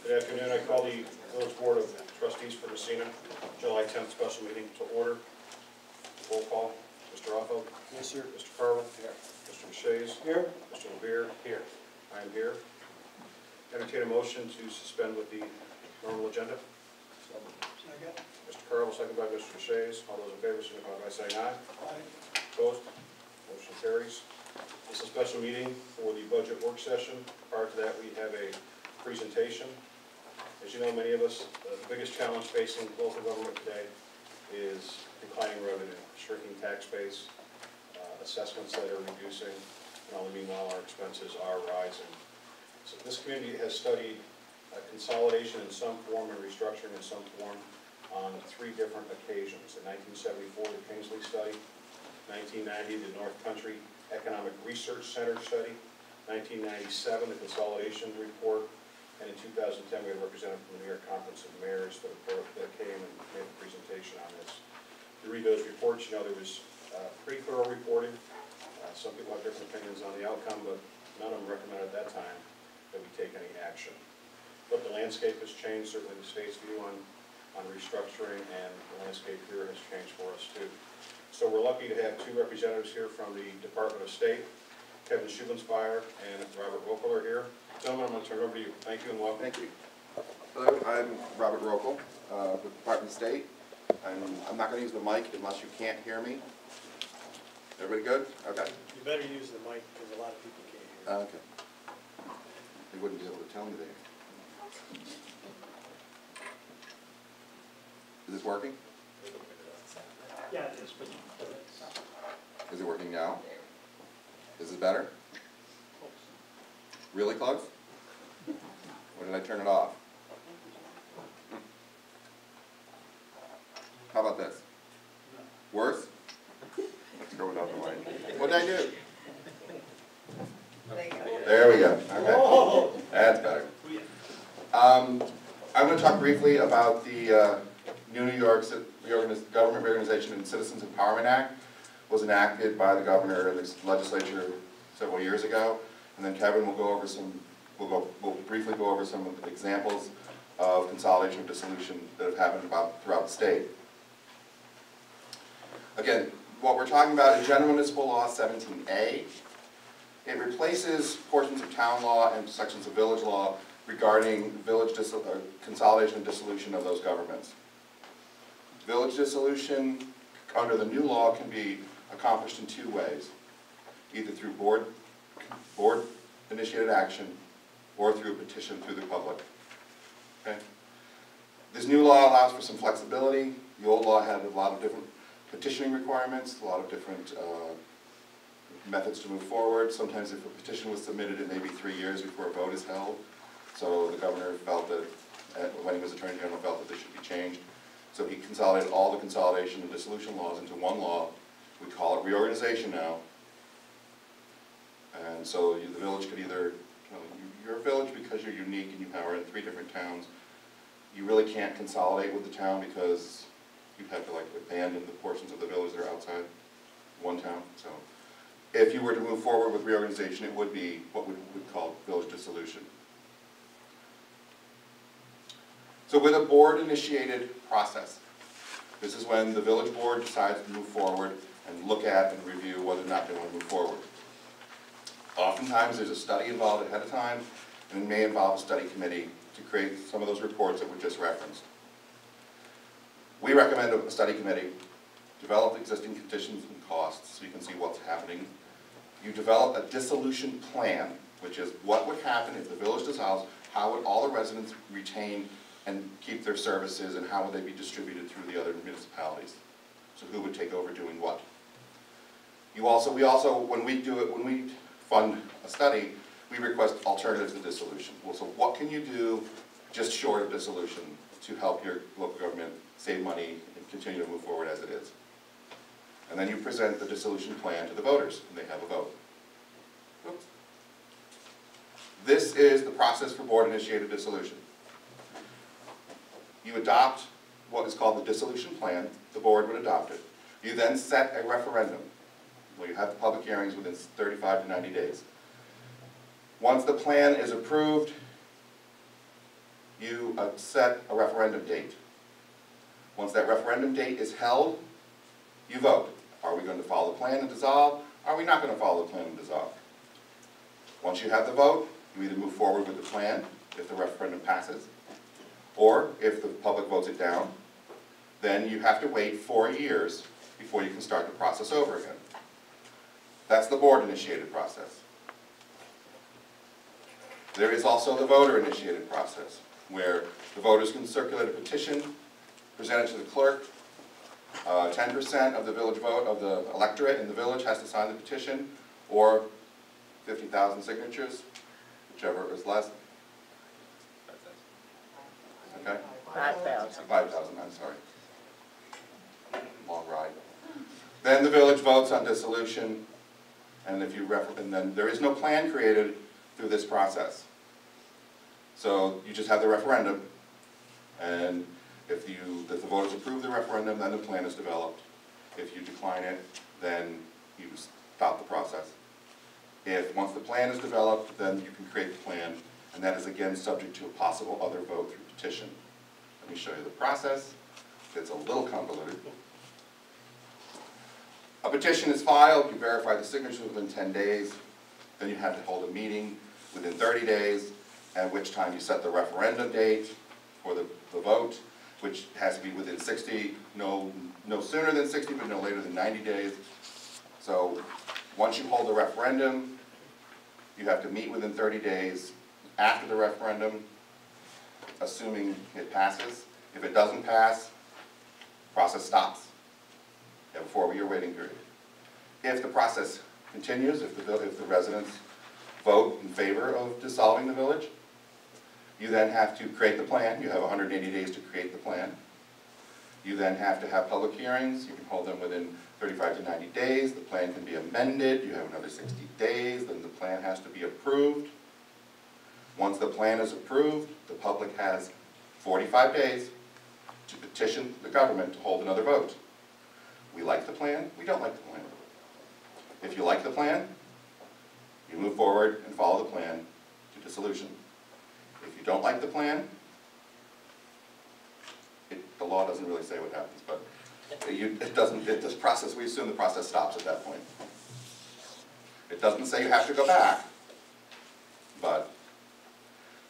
Good afternoon. I call the Village Board of Trustees for Massena, July 10th special meeting to order. Roll call. Mr. Otto? Yes, sir. Mr. Carvel? Here. Mr. Shays? Here. Mr. LeBeer? Here. I am here. Entertain a motion to suspend with the normal agenda. Second. Mr. Carvel, second by Mr. Shays. All those in favor signify by saying aye. Aye. Opposed? Motion carries. This is a special meeting for the budget work session. Prior to that, we have a presentation. As you know, many of us, the biggest challenge facing local government today is declining revenue, shrinking tax base, assessments that are reducing, and all the meanwhile our expenses are rising. So this community has studied consolidation in some form and restructuring in some form on 3 different occasions. In 1974, the Kingsley study, 1990, the North Country Economic Research Center study, 1997, the consolidation report, and in 2010, we had a representative from the New York Conference of Mayors that came and made a presentation on this. You read those reports, you know there was pretty thorough reporting. Some people have different opinions on the outcome, but none of them recommended at that time that we take any action. But the landscape has changed, certainly the state's view on restructuring, and the landscape here has changed for us too. So we're lucky to have 2 representatives here from the Department of State. Kevin Schubensmeyer and Robert Rokel are here. Gentlemen, I'm going to turn it over to you. Thank you and welcome. Thank you. Hello, I'm Robert Rokel with the Department of State. I'm not going to use the mic unless you can't hear me. Everybody good? Okay. You better use the mic because a lot of people can't hear. Okay. They wouldn't be able to tell me there. Is this working? Yeah, it is. Is it working now? Is this better? Really close? Or did I turn it off? How about this? Worse? Let's go without the light. What did I do? There we go. Okay. That's better. I'm going to talk briefly about the New York Government Reorganization and Citizens Empowerment Act. It was enacted by the governor and the legislature several years ago, and then Kevin will go over we'll briefly go over some of the examples of consolidation or dissolution that have happened throughout the state. Again, what we're talking about is General Municipal Law 17A. It replaces portions of town law and sections of village law regarding village consolidation and dissolution of those governments. Village dissolution under the new law can be accomplished in 2 ways, either through board initiated action or through a petition through the public. Okay? This new law allows for some flexibility. The old law had a lot of different petitioning requirements, a lot of different methods to move forward. Sometimes if a petition was submitted, it may be 3 years before a vote is held. So the governor felt that, when he was Attorney General, felt that this should be changed. So he consolidated all the consolidation and dissolution laws into one law. We call it reorganization now. And so the village could either, you're a village because you're unique and you are in 3 different towns. You really can't consolidate with the town because you'd have to abandon the portions of the village that are outside one town. So if you were to move forward with reorganization, it would be what we would call village dissolution. So with a board-initiated process, this is when the village board decides to move forward and look at and review whether or not they want to move forward. Oftentimes there's a study involved ahead of time, and it may involve a study committee to create some of those reports that were just referenced. We recommend a study committee develop existing conditions and costs so you can see what's happening. You develop a dissolution plan, which is what would happen if the village dissolves, how would all the residents retain and keep their services, and how would they be distributed through the other municipalities? So who would take over doing what? We also, when we fund a study, we request alternatives to dissolution. Well, so what can you do just short of dissolution to help your local government save money and continue to move forward as it is? And then you present the dissolution plan to the voters, and they have a vote. Oops. This is the process for board-initiated dissolution. You adopt what is called the dissolution plan. The board would adopt it. You then set a referendum, where you have the public hearings within 35 to 90 days. Once the plan is approved, you set a referendum date. Once that referendum date is held, you vote. Are we going to follow the plan and dissolve? Are we not going to follow the plan and dissolve? Once you have the vote, you either move forward with the plan if the referendum passes, or if the public votes it down, then you have to wait 4 years before you can start the process over again. That's the board-initiated process. There is also the voter-initiated process, where the voters can circulate a petition, present it to the clerk. 10% of the village vote, of the electorate in the village has to sign the petition, or 50,000 signatures, whichever is less. Okay? 5,000. 5,000, I'm sorry. Long ride. Then the village votes on dissolution, and then there is no plan created through this process. So you just have the referendum, and if the voters approve the referendum, then the plan is developed. If you decline it, then you stop the process. Once the plan is developed, then you can create the plan, and that is again subject to a possible other vote through petition. Let me show you the process. It's a little convoluted. A petition is filed, you verify the signatures within 10 days, then you have to hold a meeting within 30 days, at which time you set the referendum date for the vote, which has to be within 60, no sooner than 60, but no later than 90 days. So once you hold the referendum, you have to meet within 30 days after the referendum, assuming it passes. If it doesn't pass, process stops. You have a 4-year waiting period. If the process continues, if the residents vote in favor of dissolving the village, you then have to create the plan. You have 180 days to create the plan. You then have to have public hearings. You can hold them within 35 to 90 days. The plan can be amended. You have another 60 days. Then the plan has to be approved. Once the plan is approved, the public has 45 days to petition the government to hold another vote. We like the plan. We don't like the plan. If you like the plan, you move forward and follow the plan to dissolution. If you don't like the plan, the law doesn't really say what happens, but this process, we assume the process stops at that point. It doesn't say you have to go back, but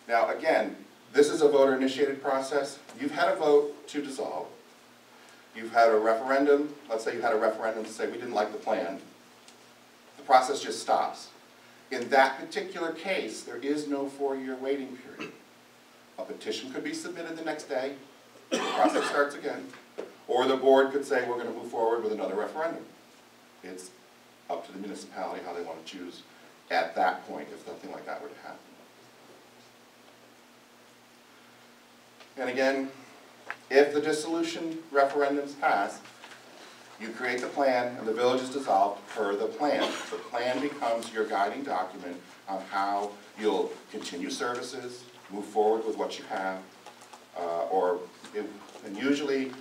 now again, this is a voter-initiated process. You've had a vote to dissolve. You've had a referendum. Let's say you had a referendum to say we didn't like the plan. The process just stops. In that particular case, there is no 4-year waiting period. A petition could be submitted the next day, the process starts again, or the board could say we're going to move forward with another referendum. It's up to the municipality how they want to choose at that point if something like that were to happen. And again, if the dissolution referendums pass, you create the plan and the village is dissolved per the plan. The plan becomes your guiding document on how you'll continue services, move forward with what you have, and usually,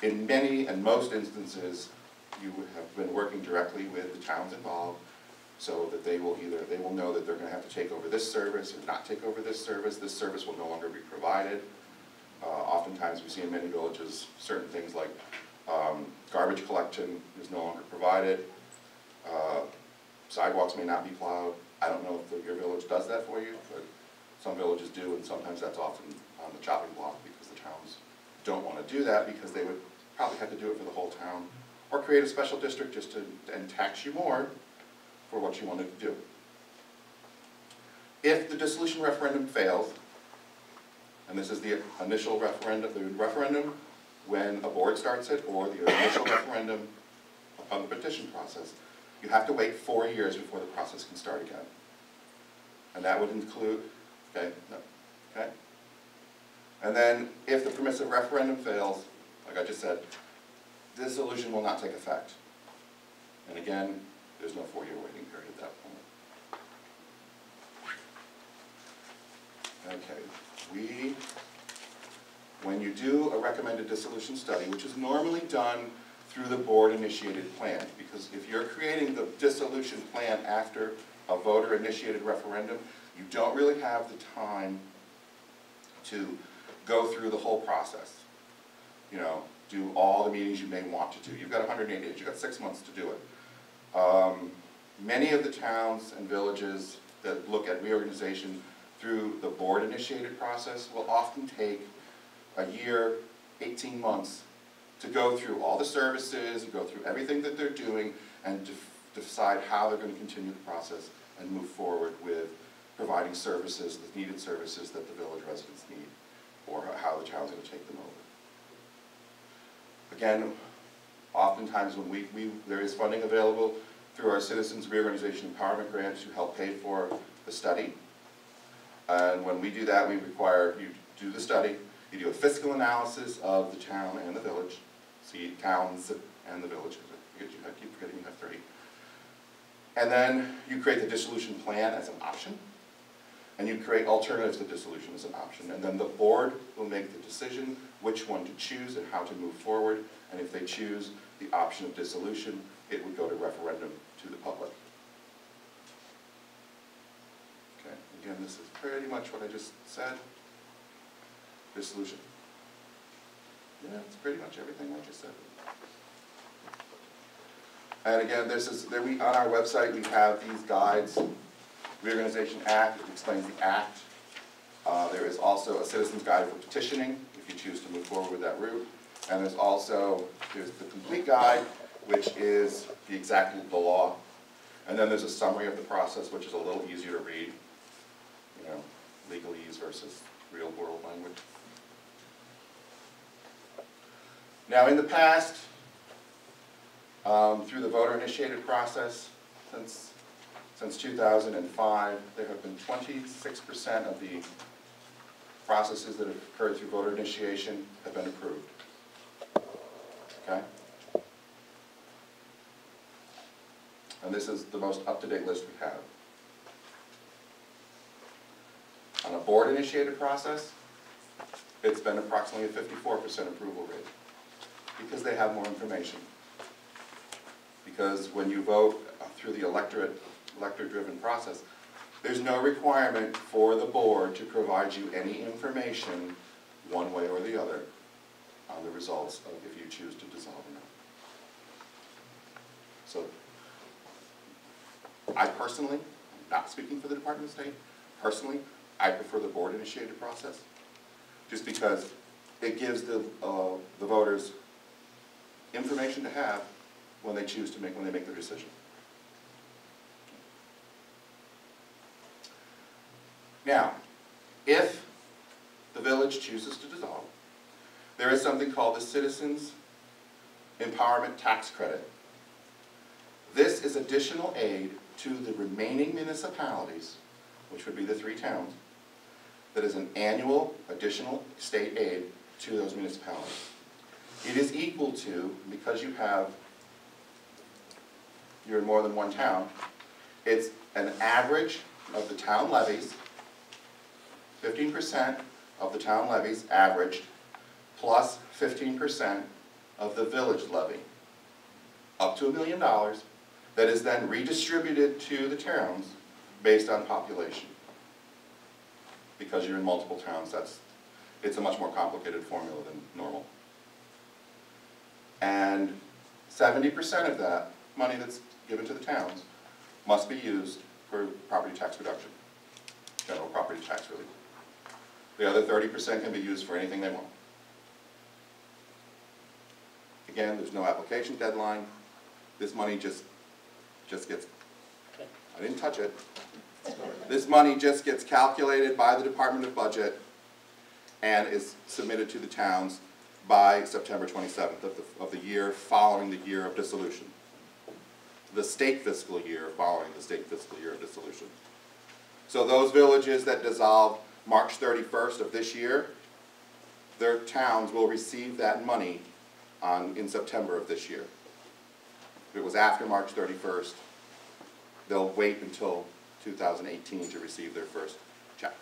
in many and most instances, you have been working directly with the towns involved so that they will know that they're going to have to take over this service or not take over this service will no longer be provided. Oftentimes we see in many villages certain things like garbage collection is no longer provided. Sidewalks may not be plowed. I don't know if your village does that for you, but some villages do, and sometimes that's often on the chopping block because the towns don't want to do that because they would probably have to do it for the whole town, or create a special district just to and tax you more for what you wanted to do. If the dissolution referendum fails, and this is the initial referendum, when a board starts it, or the initial referendum upon the petition process, you have to wait 4 years before the process can start again. And that would include, okay. And then if the permissive referendum fails, like I just said, dissolution will not take effect. And again, there's no 4-year waiting period at that point. Okay, when you do a recommended dissolution study, which is normally done through the board-initiated plan, because if you're creating the dissolution plan after a voter-initiated referendum, you don't really have the time to go through the whole process. You know, do all the meetings you may want to do. You've got 180 days, you've got 6 months to do it. Many of the towns and villages that look at reorganization through the board-initiated process will often take a year, 18 months to go through all the services, and go through everything that they're doing, and decide how they're going to continue the process and move forward with providing services, the needed services that the village residents need, or how the town's going to take them over. Again, oftentimes when there is funding available through our Citizens Reorganization Empowerment Grant to help pay for the study. And when we do that, we require you to do the study. You do a fiscal analysis of the town and the village. See, towns and the village, because I keep forgetting you have 3. And then you create the dissolution plan as an option. And you create alternatives to dissolution as an option. And then the board will make the decision which one to choose and how to move forward. And if they choose the option of dissolution, it would go to referendum to the public. Okay, again, this is pretty much what I just said. Dissolution. Yeah, it's pretty much everything I just said. And again, on our website we have these guides. Reorganization Act, it explains the act. There is also a citizen's guide for petitioning, if you choose to move forward with that route. And there's the complete guide, which is the law. And then there's a summary of the process, which is a little easier to read. You know, legalese versus real world language. Now in the past, through the voter-initiated process, since 2005, there have been 26% of the processes that have occurred through voter initiation have been approved. Okay? And this is the most up-to-date list we have. On a board-initiated process, it's been approximately a 54% approval rate because they have more information. Because when you vote through the elector-driven process, there's no requirement for the board to provide you any information one way or the other on the results of if you choose to dissolve or not. So, I personally, I'm not speaking for the Department of State, personally, I prefer the board-initiated process, just because it gives the voters information to have when they choose to make their decision. Now, if the village chooses to dissolve, there is something called the Citizens Empowerment Tax Credit. This is additional aid to the remaining municipalities, which would be the 3 towns, that is an annual additional state aid to those municipalities. It is equal to, because you're in more than one town, it's an average of the town levies, 15% of the town levies averaged, plus 15% of the village levy, up to $1 million, that is then redistributed to the towns based on population. Because you're in multiple towns, it's a much more complicated formula than normal. And 70% of that money that's given to the towns must be used for property tax reduction, general property tax relief. The other 30% can be used for anything they want. Again, there's no application deadline. This money just gets, I didn't touch it. This money just gets calculated by the Department of Budget and is submitted to the towns by September 27th of the year following the year of dissolution. The state fiscal year following the state fiscal year of dissolution. So those villages that dissolve March 31st of this year, their towns will receive that money in September of this year. If it was after March 31st, they'll wait until 2018 to receive their first check.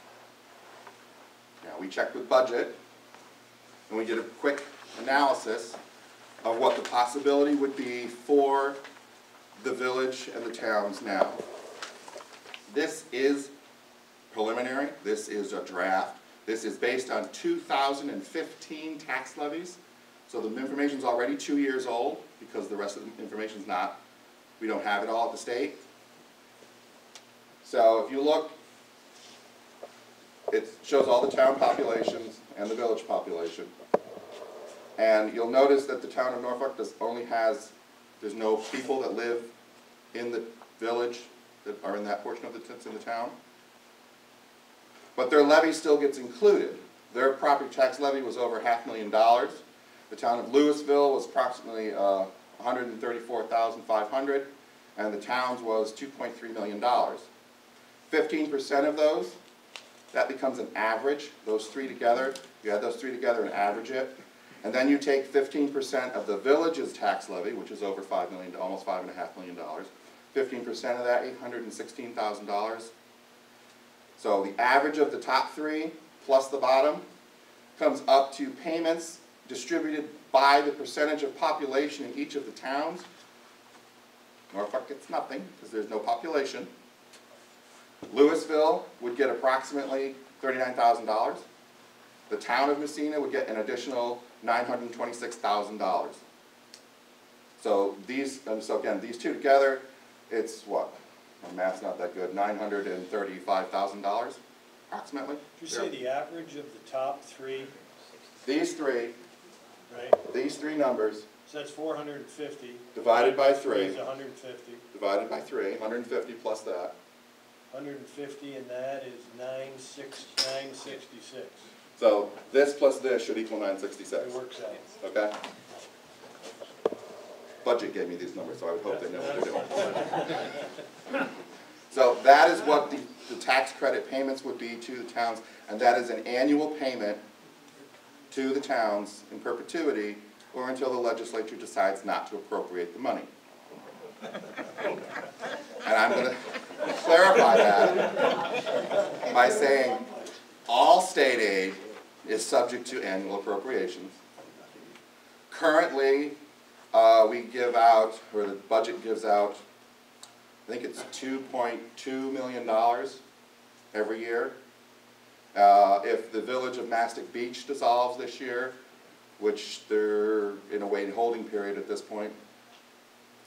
Now, we checked with budget, and we did a quick analysis of what the possibility would be for the village and the towns now. This is preliminary. This is a draft. This is based on 2015 tax levies. So the information's already 2 years old because the rest of the information's not. We don't have it all at the state. So if you look, it shows all the town populations and the village population. And you'll notice that the town of Norfolk there's no people that live in the village that are in that portion of that's in the town. But their levy still gets included. Their property tax levy was over $500,000. The town of Louisville was approximately $134,500, and the town's was $2.3 million. 15% of those, that becomes an average. Those three together, you add those three together and average it. And then you take 15% of the village's tax levy, which is over $5 million, almost $5.5 million. 15% of that, $816,000. So the average of the top three plus the bottom comes up to payments distributed by the percentage of population in each of the towns. Norfolk gets nothing because there's no population. Louisville would get approximately $39,000. The town of Massena would get an additional $926,000. So again, these two together, it's what? My math's not that good. $935,000, approximately. Did you say the average of the top three? These three, right? These three numbers. So that's 450. Divided by 3. Is 150. Divided by 3, 150 plus that. 150, and that is 966. So this plus this should equal 966. It works out. Okay? Budget gave me these numbers, so I would hope they know what they're doing. So that is what the tax credit payments would be to the towns, and that is an annual payment to the towns in perpetuity or until the legislature decides not to appropriate the money. And I'm going to clarify that by saying all state aid is subject to annual appropriations. Currently, we give out, or the budget gives out, I think it's $2.2 million every year. If the village of Mastic Beach dissolves this year, which they're in a waiting holding period at this point,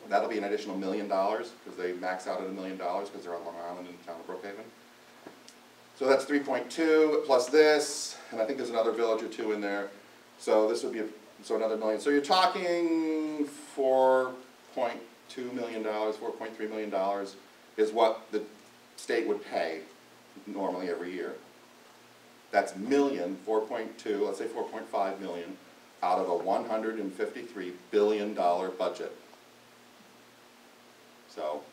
that'll be an additional $1 million because they max out at $1 million because they're on Long Island in the town of Brookhaven. So that's 3.2 plus this, and I think there's another village or two in there. So this would be another $1 million. So you're talking $4.2 million, $4.3 million is what the state would pay normally every year. That's million, 4.2, let's say 4.5 million, out of a $153 billion budget. So,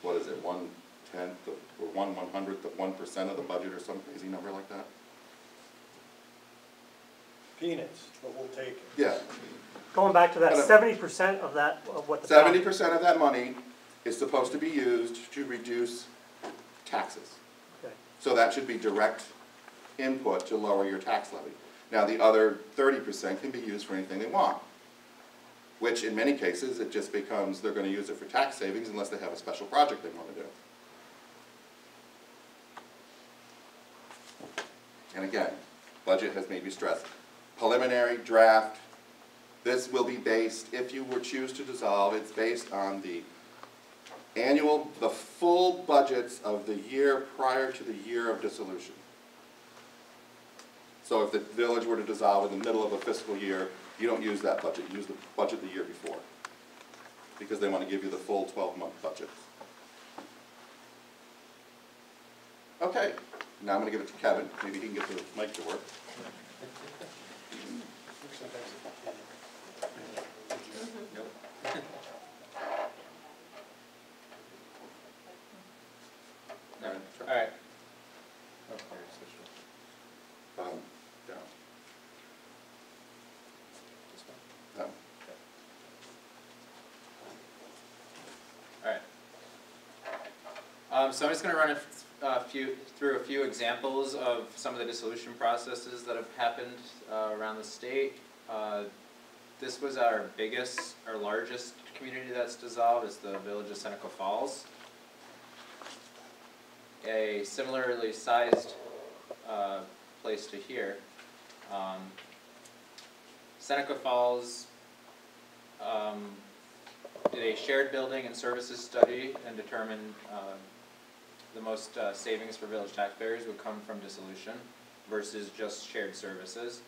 what is it, 1/10 or 1/100th of 1% of the budget or some crazy number like that? Peanuts, but we'll take it. Yeah. Going back to that, 70% of that, of what the town- 70% of that money is supposed to be used to reduce taxes. Okay. So that should be direct input to lower your tax levy. Now the other 30% can be used for anything they want, which in many cases it just becomes they're going to use it for tax savings unless they have a special project they want to do. And again, budget has made me stress. Preliminary draft, this will be based, if you were choose to dissolve, it's based on the full budgets of the year prior to the year of dissolution. So if the village were to dissolve in the middle of a fiscal year, you don't use that budget, you use the budget the year before. Because they want to give you the full 12-month budget. Okay, now I'm going to give it to Kevin. Maybe he can get the mic to work. All right. Down. Down. All right. So I'm just going to run through a few examples of some of the dissolution processes that have happened around the state. This was our largest community that's dissolved, is the village of Seneca Falls. A similarly sized place place to hear. Seneca Falls did a shared building and services study and determined the most savings for village taxpayers would come from dissolution versus just shared services.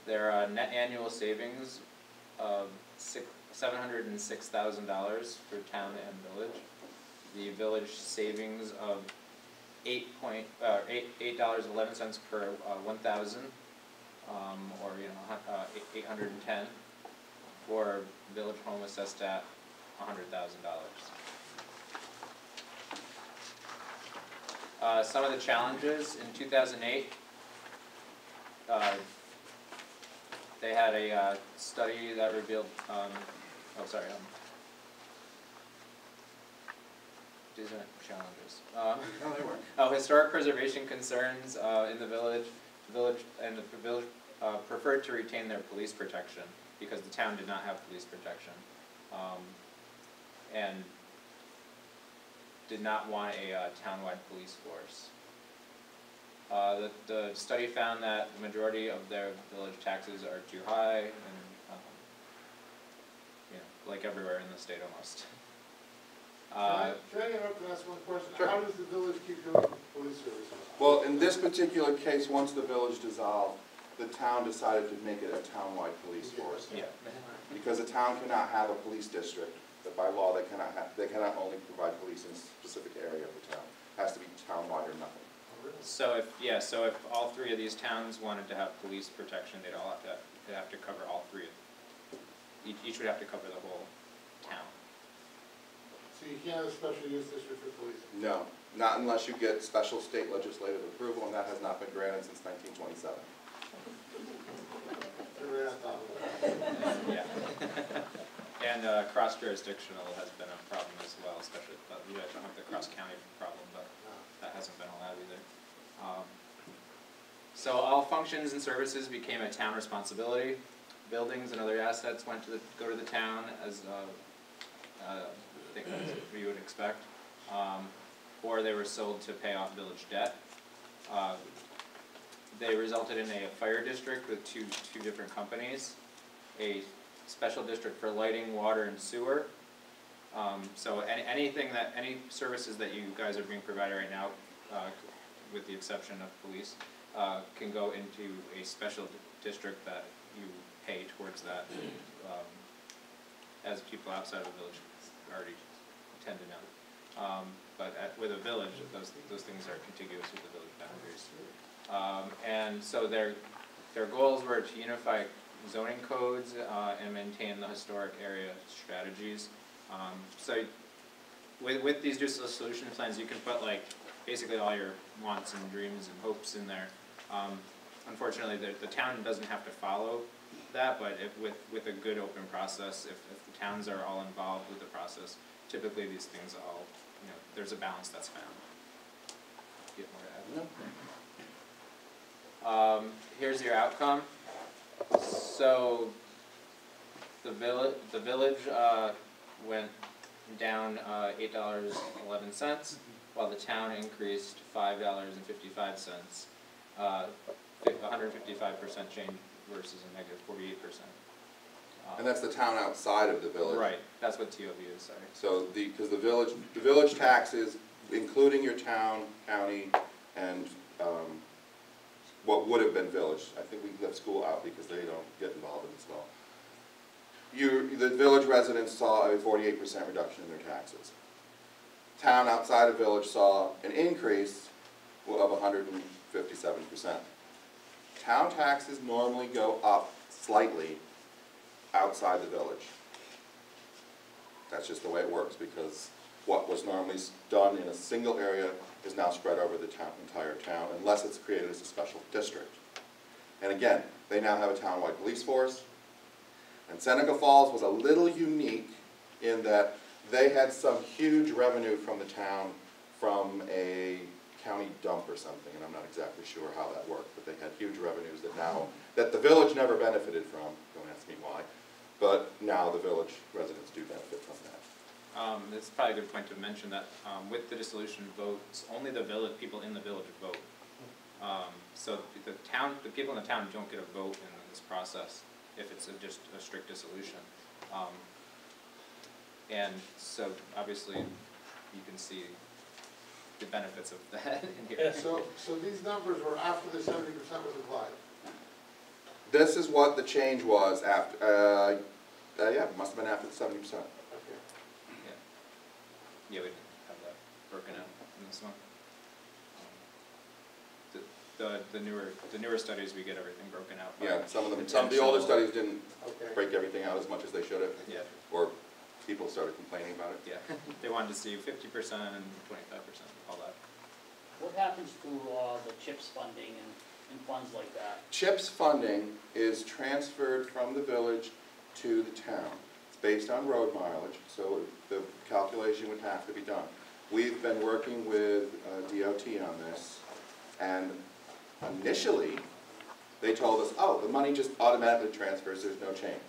Their net annual savings of $706,000 for town and village. The village savings of $8.11 per 1,000, or 810 for village home assessed at $100,000. Some of the challenges in 2008. They had a study that revealed, these aren't challenges. No, they weren't. Historic preservation concerns in the village. The village preferred to retain their police protection because the town did not have police protection, and did not want a townwide police force. The study found that the majority of their village taxes are too high, and like everywhere in the state almost. Can I interrupt and ask one question? Sure. How does the village keep doing police services? Well, in this particular case, once the village dissolved, the town decided to make it a townwide police force. Yeah. Because a town cannot have a police district, but by law, they cannot only provide police in a specific area of the town. It has to be townwide or nothing. So if all three of these towns wanted to have police protection, they'd have to cover all three. Each would have to cover the whole town. So you can't have a special use district for police? No, not unless you get special state legislative approval, and that has not been granted since 1927. Yeah. And cross-jurisdictional has been a problem as well, especially, but you guys don't have the cross-county problem, but that hasn't been allowed either. So all functions and services became a town responsibility. Buildings and other assets go to the town as things you would expect, or they were sold to pay off village debt. They resulted in a fire district with two different companies, a special district for lighting, water, and sewer. So any services that you guys are being provided right now, with the exception of police, can go into a special district that you pay towards that, as people outside of the village already tend to know. But with a village, those things are contiguous with the village boundaries. And so their goals were to unify zoning codes and maintain the historic area strategies. So with these dissolution plans, you can put basically all your wants and dreams and hopes in there. Unfortunately, the town doesn't have to follow that, but with a good open process, if the towns are all involved with the process, typically these things all, there's a balance that's found. Get more to add? Here's your outcome. So the village went down $8.11, while the town increased $5.55. 155% change versus a negative 48%. And that's the town outside of the village. Right, that's what TOV is, sorry. So because the village taxes, including your town, county, and what would have been village. I think we left school out because they don't get involved in this law. The village residents saw a 48% reduction in their taxes. Town outside of village saw an increase of 157%. Town taxes normally go up slightly outside the village. That's just the way it works, because what was normally done in a single area is now spread over the entire town, unless it's created as a special district. And again, they now have a townwide police force. And Seneca Falls was a little unique in that they had some huge revenue from the town from a county dump or something, and I'm not exactly sure how that worked, but they had huge revenues that the village never benefited from. Don't ask me why, but now the village residents do benefit from that. It's probably a good point to mention that with the dissolution votes, only the people in the village vote. So the people in the town don't get a vote in this process if it's just a strict dissolution. And so obviously you can see the benefits of that in here. So these numbers were after the 70% was applied? This is what the change was after, yeah, it must have been after the 70%. Okay. Yeah, we didn't have that broken out in this one. The newer studies, we get everything broken out. by Yeah, some of the older studies didn't Okay. break everything out as much as they should have, Yeah, or people started complaining about it. yeah. They wanted to see 50% and 25%, all that. What happens to the CHIPS funding and funds like that? CHIPS funding is transferred from the village to the town. It's based on road mileage, so the calculation would have to be done. We've been working with DOT on this, and initially, they told us, oh, the money just automatically transfers, there's no change.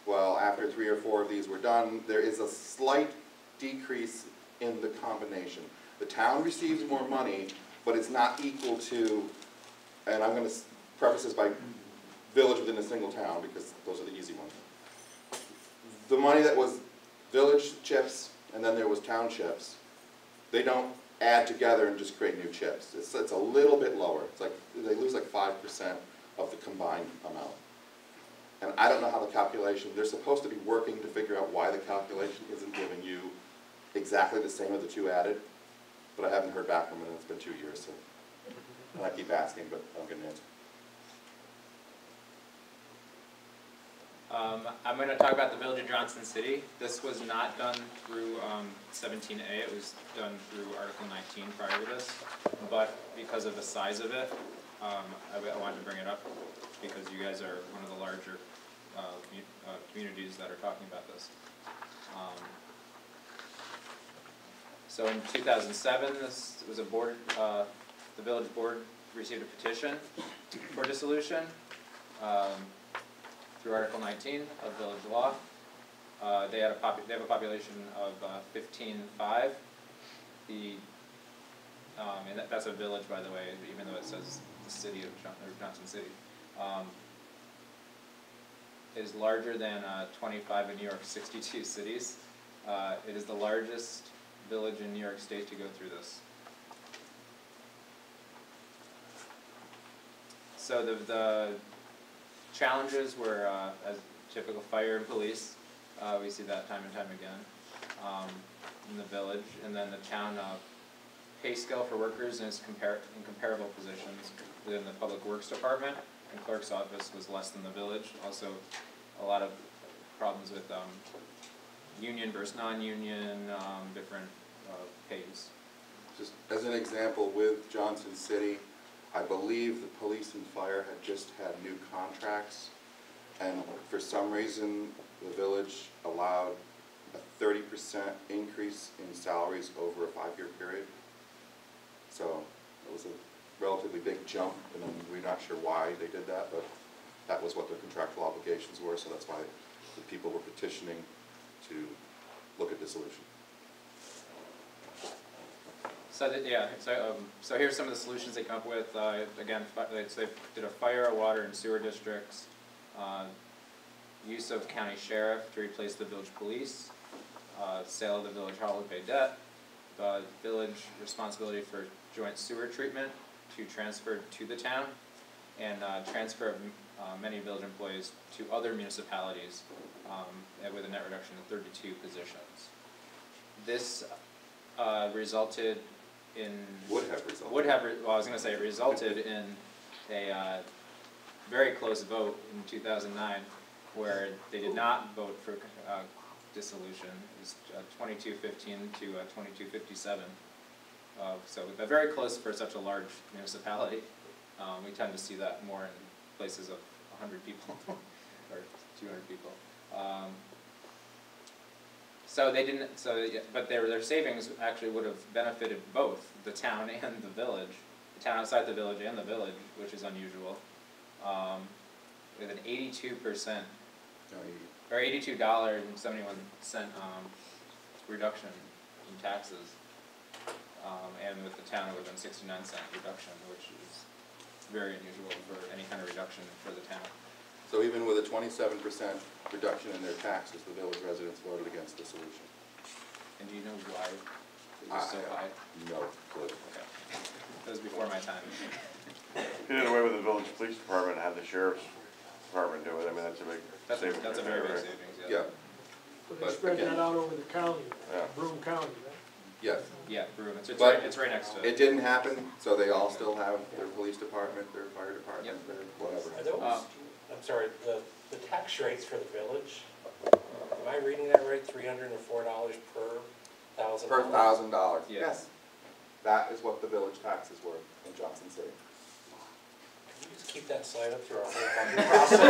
Well, after 3 or 4 of these were done, there is a slight decrease in the combination. The town receives more money, but it's not equal to, and I'm going to preface this by village within a single town, because those are the easy ones. The money that was village chips, and then there was town chips, they don't add together and just create new chips. It's a little bit lower. It's like, they lose like 5% of the combined amount. And I don't know how the calculation, they're supposed to be working to figure out why the calculation isn't giving you exactly the same of the two added, but I haven't heard back from them, and it's been 2 years, so. And I keep asking, but I don't get an answer. I'm going to talk about the Village of Johnson City. This was not done through 17A, it was done through Article 19 prior to this, but because of the size of it, I wanted to bring it up because you guys are one of the larger communities that are talking about this. So in 2007, this was a board, the village board received a petition for dissolution through Article 19 of village law. They have a population of 15,500. And that's a village, by the way, even though it says the city of Johnson City. It is larger than 25 in New York's 62 cities. It is the largest village in New York State to go through this. So the challenges were, as typical fire and police, we see that time and time again in the village, and then the town pay scale for workers in comparable positions within the Public Works Department and Clerk's office was less than the village. Also, a lot of problems with union versus non-union, different pays. Just as an example, with Johnson City, I believe the police and fire had just had new contracts, and for some reason, the village allowed a 30% increase in salaries over a 5-year period. So it was a relatively big jump, and we're not sure why they did that, but that was what their contractual obligations were, so that's why the people were petitioning to look at dissolution. So here's some of the solutions they come up with. Again, they did a fire, water, and sewer districts. Use of county sheriff to replace the village police. Sale of the village holiday debt. Village responsibility for joint sewer treatment to transfer to the town, and transfer of many village employees to other municipalities with a net reduction of 32 positions. This resulted in... Would have resulted. Well, I was going to say it resulted in a very close vote in 2009 where they did not vote for dissolution. It was 2215 to 2257. So very close for such a large municipality. We tend to see that more in places of 100 people or 200 people. So they didn't. But their savings actually would have benefited both the town and the village, the town outside the village and the village, which is unusual. With an 82% or $82.71 reduction in taxes, and with the town it would have been 69-cent reduction, which is very unusual for any kind of reduction for the town. So even with a 27% reduction in their taxes, the village residents voted against dissolution. And do you know why it was so high? No clue. Okay. That was before my time. If you did away with the village police department and had the sheriff's department do it, I mean, that's a big savings. That's a right very big there, right? savings, Yeah, So they But spread again- that out over the county, Yeah. Broome County, right? yes. Yeah, Broome, it's But right, it's right next to It didn't happen, so they all still have their police department, their fire department, Yep. their whatever. Are those, Um, I'm sorry, the tax rates for the village, am I reading that right, $304 per thousand? Per $1,000, Yeah. yes. That is what the village taxes were in Johnson City. Can you just keep that slide up through our whole budget process? Do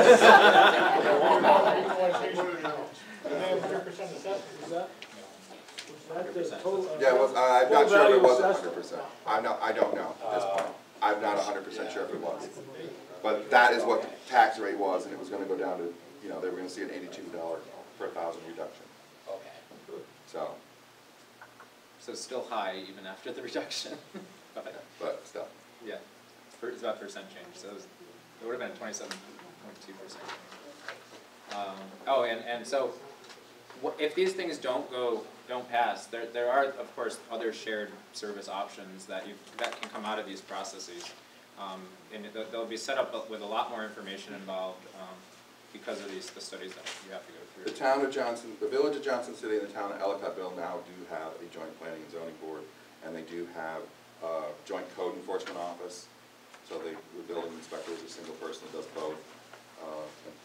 they have 100% assessment, is that? Was that the 100%. total? Yeah, well, I'm full not sure if value it was assessment? 100%. I don't know at this point. I'm not 100% sure if it was. But that is what tax rate was, and it was gonna go down to, you know, they were gonna see an $82 per thousand reduction, Okay. so, So still high even after the reduction. but still. Yeah, it's about percent change, so it would have been 27.2%. Oh, and so, if these things don't pass, there are, of course, other shared service options that can come out of these processes. And they'll be set up with a lot more information involved, because of the studies that you have to go through. The town of Johnson, the village of Johnson City and the town of Ellicottville now do have a joint planning and zoning board, and they do have a joint code enforcement office. So the building inspector is a single person that does both,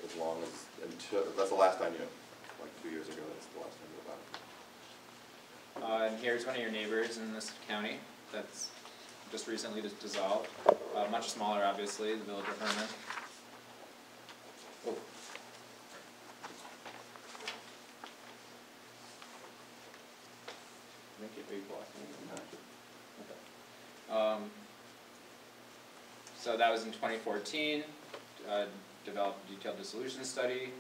as long as, that's the last I knew, like 2 years ago, that's the last I knew about it. And here's one of your neighbors in this county that's just recently dissolved, much smaller, obviously, the village of Herman. Oh. Make it big block. Okay. So that was in 2014, developed a detailed dissolution study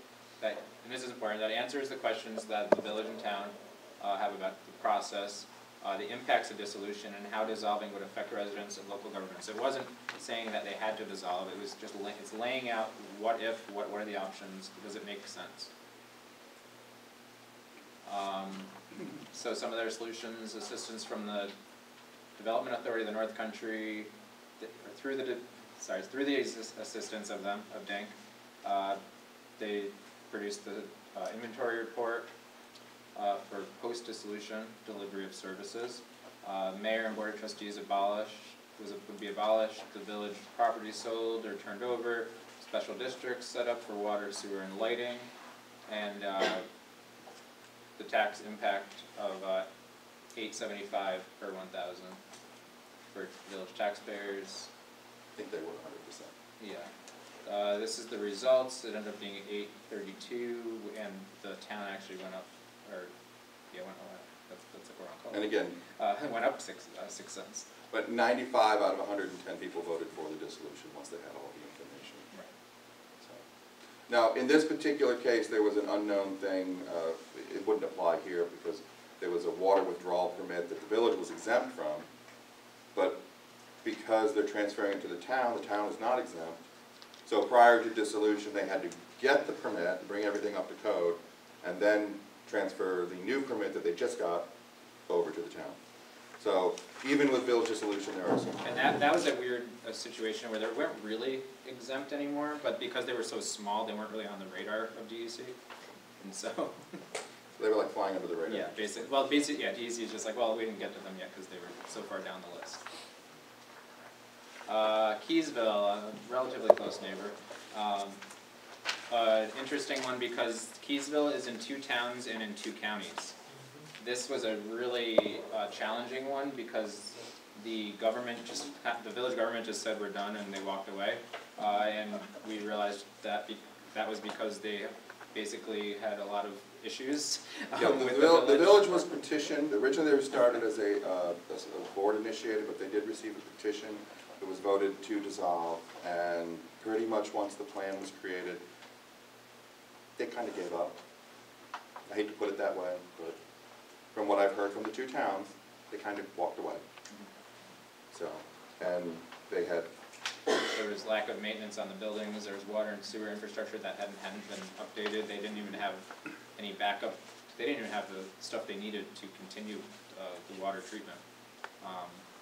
that, and this is important, that answers the questions that the village and town have about the process, the impacts of dissolution, and how dissolving would affect residents and local governments. It wasn't saying that they had to dissolve, it was just it's laying out what if, what are the options, does it make sense? So some of their solutions, assistance from the Development Authority of the North Country, through the assistance of them, of DENC, they produced the inventory report for post-dissolution delivery of services. Mayor and Board of Trustees would be abolished, the village property sold or turned over, special districts set up for water, sewer, and lighting, and the tax impact of $8.75 per 1,000 for village taxpayers. I think they were 100%. Yeah. This is the results. It ended up being $8.32, and the town actually went up, or yeah, went up. That's a wrong call. And again, It went up 6 cents. but 95 out of 110 people voted for the dissolution once they had all the information. Right. So. Now, in this particular case, there was an unknown thing. It wouldn't apply here because there was a water withdrawal permit that the village was exempt from, but because they're transferring it to the town is not exempt. So prior to dissolution, they had to get the permit, bring everything up to code, and then transfer the new permit that they just got over to the town. So even with village dissolution, there are some. And that was a weird situation where they weren't really exempt anymore, but because they were so small, they weren't really on the radar of DEC. And so They were like flying under the radar. yeah, basically, yeah, DEC is just like, well, we didn't get to them yet because they were so far down the list. Keysville, a relatively close neighbor. Interesting one because Keysville is in 2 towns and in 2 counties. This was a really challenging one because the village government just said we're done and they walked away. And we realized that that was because they basically had a lot of issues Yeah, with the village was petitioned. Originally they were started as a board initiated, but they did receive a petition. It was voted to dissolve, and pretty much once the plan was created, they kind of gave up. I hate to put it that way, but from what I've heard from the 2 towns, they kind of walked away. So, and they had there was lack of maintenance on the buildings, there was water and sewer infrastructure that hadn't been updated, they didn't even have any backup, they didn't even have the stuff they needed to continue the water treatment.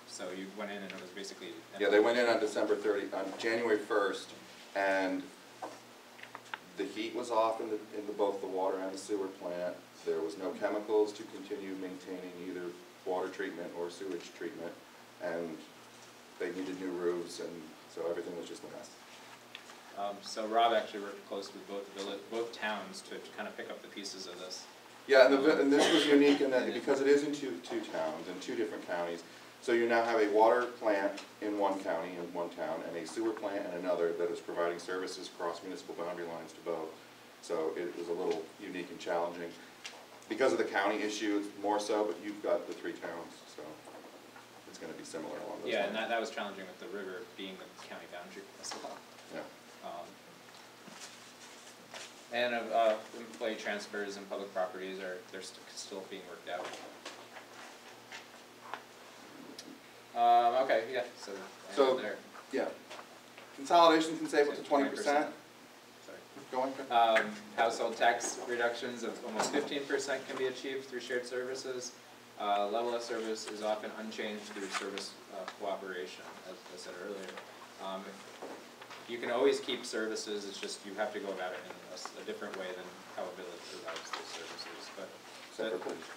So you went in and it was basically. Yeah, they went in on on January 1st, and the heat was off in both the water and the sewer plant. There was no chemicals to continue maintaining either water treatment or sewage treatment, and they needed new roofs, and so everything was just a mess. So Rob actually worked close with both towns to kind of pick up the pieces of this. Yeah, and this was unique in that because it is in two towns, in two different counties. So you now have a water plant in one county, in one town, and a sewer plant in another that is providing services across municipal boundary lines to both. So it was a little unique and challenging. Because of the county issue, it's more so, but you've got the three towns, so it's going to be similar along those lines. Yeah, and that was challenging with the river being the county boundary as well. Yeah. And employee transfers and public properties they're still being worked out. Okay, yeah, so there. Yeah. Consolidation can save up to 20%. Sorry. Go on. Household tax reductions of almost 15% can be achieved through shared services. Level of service is often unchanged through service cooperation, as I said earlier. You can always keep services, it's just you have to go about it in a different way than how a village provides those services. But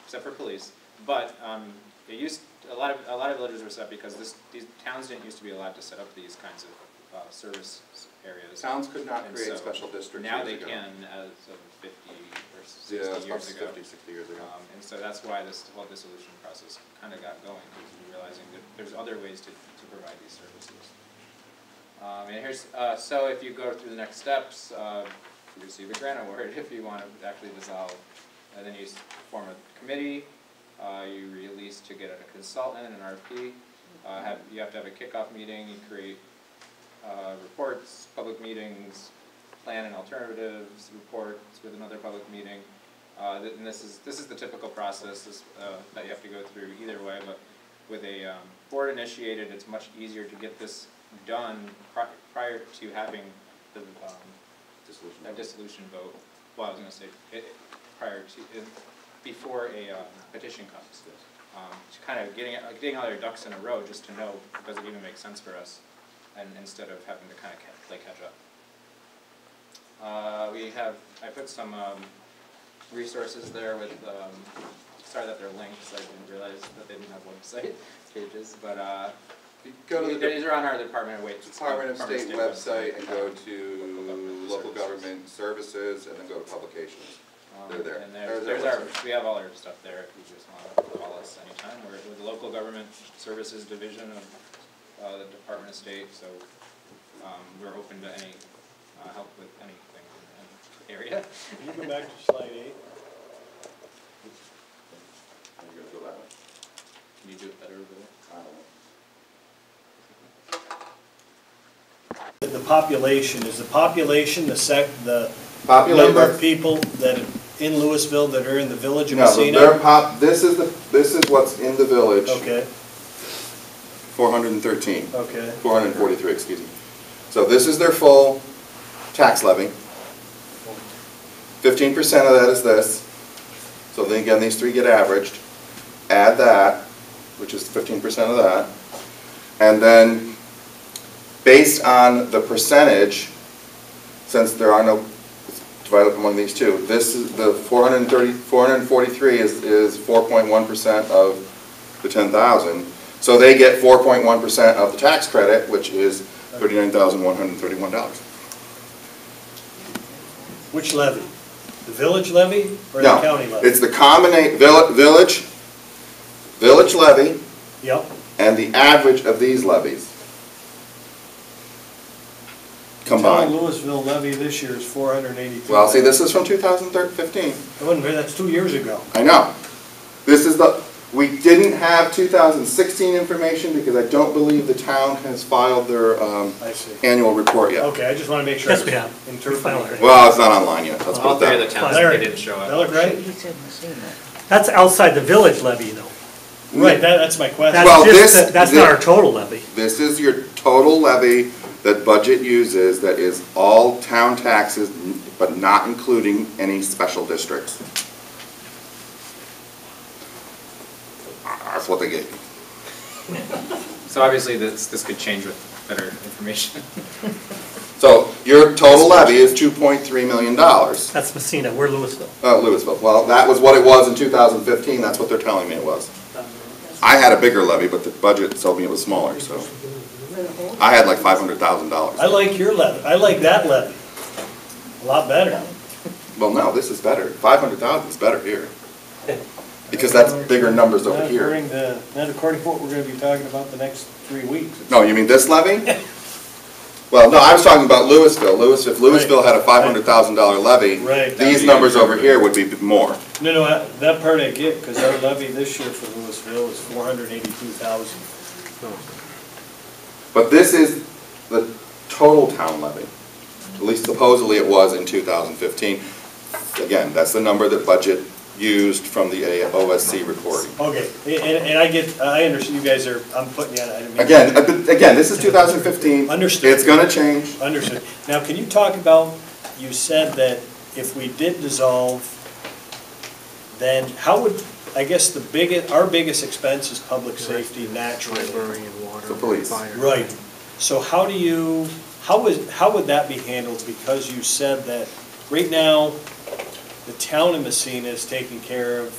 except for police. But a lot of villages were set up because these towns didn't used to be allowed to set up these kinds of service areas. Towns could not And create so special districts now years they ago. can as of 50 or 60 Yeah, years ago. 50, 60 years ago. And so that's why this whole dissolution process kind of got going, because we're realizing that there's other ways to provide these services. And here's, so if you go through the next steps, you receive a grant award if you want to actually dissolve. And then you form a committee, you release to get a consultant, an RFP. You have to have a kickoff meeting, you create reports, public meetings, plan and alternatives, reports with another public meeting. And this is the typical process that you have to go through either way, but with a board initiated, it's much easier to get this done prior to having the dissolution vote. Well, I was going to say before a petition comes. To kind of getting all your ducks in a row just to know, does it even make sense for us, and instead of having to kind of play catch up. I put some resources there with, sorry that they're links, I didn't realize that they didn't have website pages, but Go to the these are on our Department Department of State website and go to local government services and then go to publications. They're there. And There's we have all our stuff there if you just want to call us anytime. We're with the Local Government Services Division of the Department of State, so we're open to any help with anything in the area. Can you go back to slide 8? Are you going to go that way? Can you do it better over there? I don't know. The population, is the population the Populate number of that- people that in Louisville that are in the village of No, Massena? this is what's in the village. Okay, 413. okay. 443, excuse me. So this is their full tax levy. 15% of that is this. So then again, these three get averaged. Add that, which is 15% of that. And then based on the percentage, since there are no, divided up among these two, this is the 443 is 4.1% of the 10,000. So they get 4.1% of the tax credit, which is $39,131. Which levy? The village levy or the No, county levy? it's the combination, village levy Yep. and the average of these levies Town combined. Louisville levy this year is 482. Well, see, this is from 2015. That's 2 years ago. I know. This is we didn't have 2016 information because I don't believe the town has filed their I see. annual report yet. Okay, I just want to make sure. Yes, we have. We filed it. Well, it's not online yet, let's put All it three of that the way. towns, Larry, they didn't show that up. look right? That's outside the village levy, though. Right, that's my question. Well, That's not our total levy. This is your total levy that budget uses that is all town taxes, but not including any special districts. That's what they gave me. So obviously this could change with better information. So your total levy is $2.3 million. That's Massena, we're Louisville. Louisville. Well, that was what it was in 2015. That's what they're telling me it was. I had a bigger levy, but the budget told me it was smaller, so. I had like $500,000. I like your levy, I like that levy, a lot better. Well, no, this is better. 500,000 is better here. Because that's bigger numbers over here. Not according to what we're gonna be talking about the next 3 weeks. No, you mean this levy? Well, no, I was talking about Louisville. If Louisville had a $500,000 levy, Right. these numbers over here would be more. No, that part I get, because our levy this year for Louisville is 482,000. But this is the total town levy. At least supposedly it was in 2015. Again, that's the number that budget used from the OSC recording. Okay, and I understand you guys are, I'm putting you on. I didn't mean- Again, this is 2015. Understood. It's gonna change. Understood. Now, can you talk about, you said that if we did dissolve, then how would, I guess our biggest expense is public safety naturally. The police. Right. So how would that be handled? Because you said that right now, the town of Massena is taken care of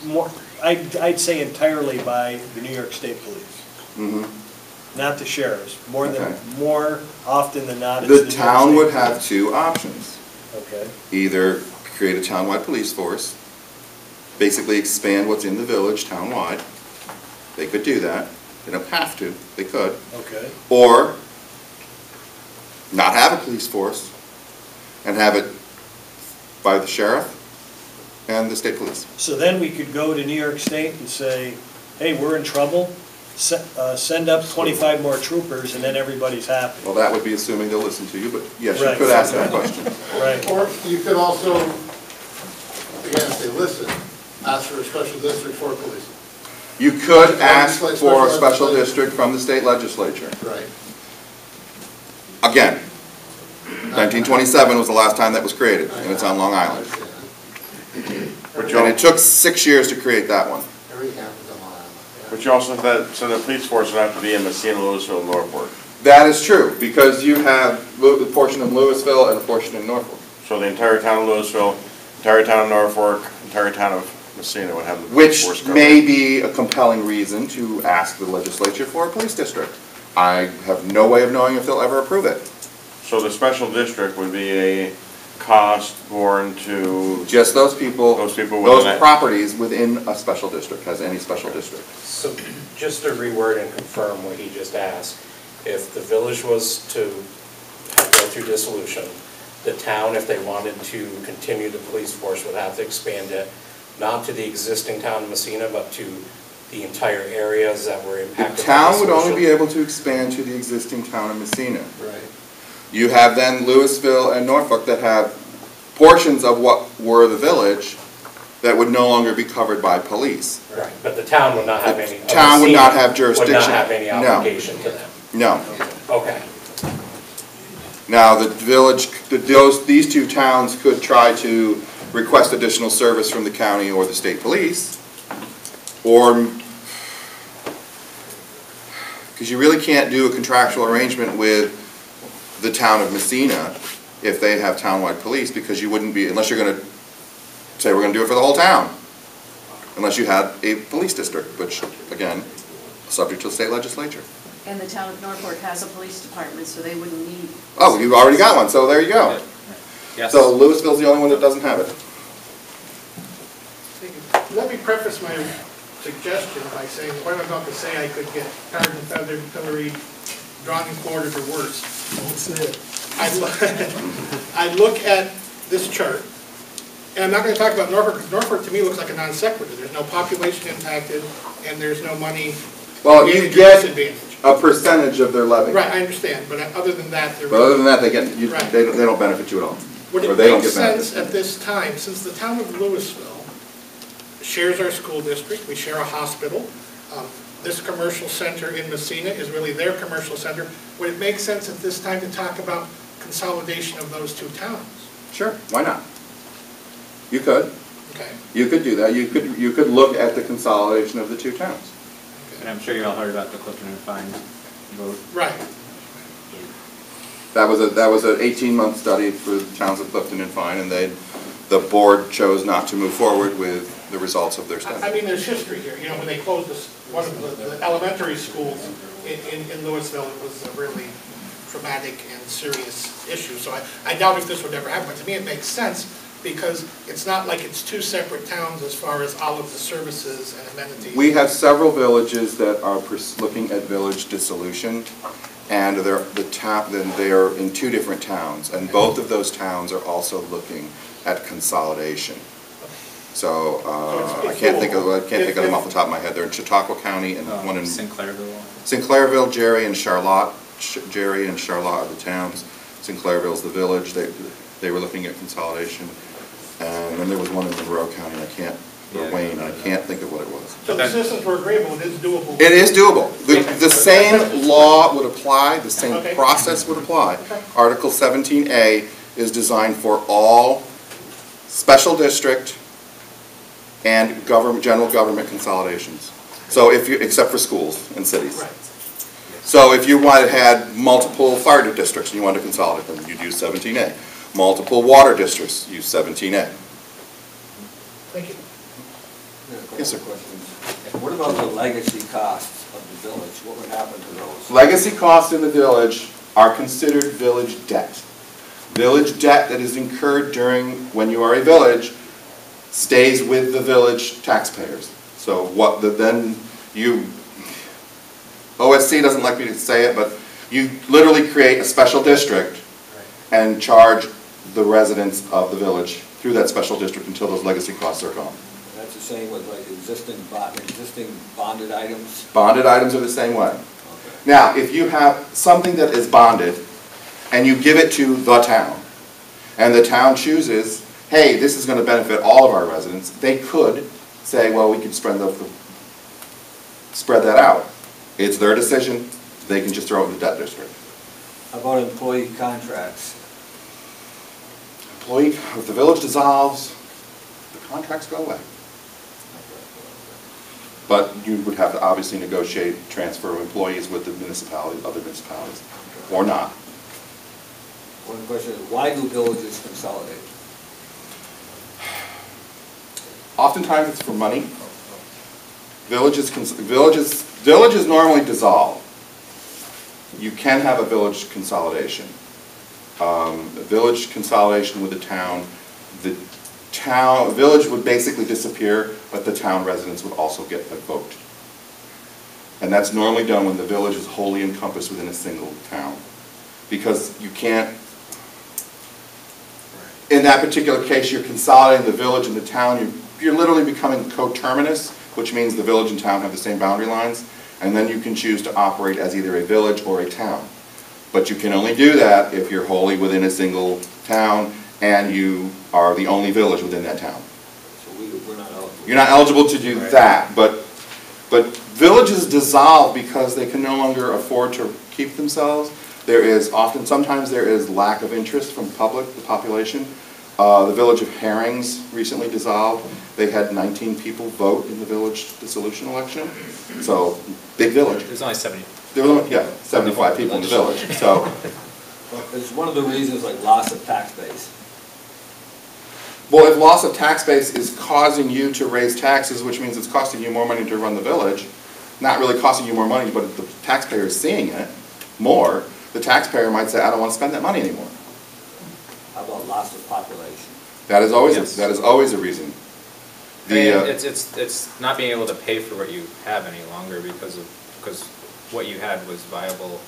more, I'd say entirely by the New York State Police. Not the sheriffs. More often than not, it's the New York town State would Police. have two options. Okay. Either create a townwide police force, basically expand what's in the village townwide. They could do that. They don't have to. They could. Okay. Or not have a police force and have it by the sheriff and the state police. So then we could go to New York State and say, hey, we're in trouble, send up 25 more troopers, and then everybody's happy. Well, that would be assuming they'll listen to you, but yes, you Right. could ask that question. Right. Or you could also, again, say, listen, ask for a special district for police. You could ask Legislate for a special special legislation. district from the state legislature. Right. Again, 1927 was the last time that was created, and it's on Long Island. And it took 6 years to create that one. Everything happens on Long Island. But you also said, so the police force would have to be in Massena, Louisville, and Norfolk. That is true, because you have a portion of Louisville and a portion in Norfolk. So the entire town of Louisville, entire town of Norfolk, entire town of Massena would have the police Which force covered. may be a compelling reason to ask the legislature for a police district. I have no way of knowing if they'll ever approve it. So the special district would be a cost borne to Just those people, Those people those within that- properties within a special district, has any special district. So just to reword and confirm what he just asked, if the village was to go through dissolution, the town, if they wanted to continue the police force, would have to expand it, not to the existing town of Massena, but to the entire areas that were The impacted by town would only be dissolution. able to expand to the existing town of Massena. Right. You have then Louisville and Norfolk that have portions of what were the village that would no longer be covered by police. Right, but the town would not have any. Town would not have Would jurisdiction. not have any No. obligation to them. No. Okay. Now, the village, these two towns could try to request additional service from the county or the state police, or, because you really can't do a contractual arrangement with the town of Massena if they have townwide police, because you wouldn't be, unless you're gonna say we're gonna do it for the whole town, unless you had a police district, which, again, subject to the state legislature. And the town of Norfolk has a police department, so they wouldn't need. Oh, you've already got one, so there you go. Yes. So Louisville's the only one that doesn't have it. Let me preface my suggestion by saying, what I'm about to say, I could get tarred and feathered, pilloried, drawn and quartered, or worse. That's it. I look at this chart, and I'm not gonna talk about Norfolk, because Norfolk to me looks like a non sequitur. There's no population impacted, and there's no money. Well, you advantage or get disadvantage. a percentage of their levy. Right, I understand, but other than that, there. But other than that, they get, Right. they don't benefit you at all. Would Or it they don't make get sense benefits. at this time, since the town of Louisville shares our school district, we share a hospital, this commercial center in Massena is really their commercial center. Would it make sense at this time to talk about consolidation of those two towns? Sure, why not? You could. Okay. You could do that. You could look at the consolidation of the two towns. And I'm sure you all heard about the Clifton and Fine vote. Right. That was an 18-month study for the towns of Clifton and Fine, and the board chose not to move forward with the results of their study. I mean, there's history here. You know, when they closed one of the elementary schools in Louisville, it was a really traumatic and serious issue. So I doubt if this would ever happen. But to me, it makes sense because it's not like it's two separate towns as far as all of the services and amenities. We have several villages that are looking at village dissolution, and they are in two different towns, and both of those towns are also looking at consolidation. So I can't think of them off the top of my head. They're in Chautauqua County and one in Sinclairville. Jerry and Charlotte are the towns. Sinclairville's the village. They were looking at consolidation, and then there was one in Monroe County. Wayne. I can't think of what it was. So the systems were agreeable. It is doable. It is doable. The same law would apply. The same process would apply. Article 17A is designed for all special district and general government consolidations. So except for schools and cities. Right. So if you had multiple fire districts and you wanted to consolidate them, you'd use 17A. Multiple water districts, use 17A. Thank you. Yes, sir. What about the legacy costs of the village? What would happen to those? Legacy costs in the village are considered village debt. Village debt that is incurred when you are a village stays with the village taxpayers. So OSC doesn't like me to say it, but you literally create a special district and charge the residents of the village through that special district until those legacy costs are gone. That's the same with like existing bonded items? Bonded items are the same way. Okay. Now, if you have something that is bonded and you give it to the town, and the town chooses, hey, this is going to benefit all of our residents, they could say, well, we can spread that out. It's their decision. They can just throw it in the debt district. How about employee contracts? If the village dissolves, the contracts go away. But you would have to obviously negotiate transfer of employees with the other municipalities, or not. One question is, why do villages consolidate? Oftentimes it's for money. Villages normally dissolve. You can have a village consolidation. A village consolidation with the village would basically disappear, but the town residents would also get a vote. And that's normally done when the village is wholly encompassed within a single town. Because you can't, in that particular case, you're consolidating the village and the town. You're literally becoming coterminous, which means the village and town have the same boundary lines, and then you can choose to operate as either a village or a town. But you can only do that if you're wholly within a single town and you are the only village within that town. So we're not eligible. You're not eligible to do that, but villages dissolve because they can no longer afford to keep themselves. Sometimes there is lack of interest from the population. The village of Herrings recently dissolved. They had 19 people vote in the village dissolution election. So, big village. There's only 70. There were 75 people in the village. So, is one of the reasons like loss of tax base? well, if loss of tax base is causing you to raise taxes, which means it's costing you more money to run the village, not really costing you more money, but the taxpayer is seeing it more, the taxpayer might say, I don't want to spend that money anymore. How about loss of population? That is always a reason. It's not being able to pay for what you have any longer because what you had was viable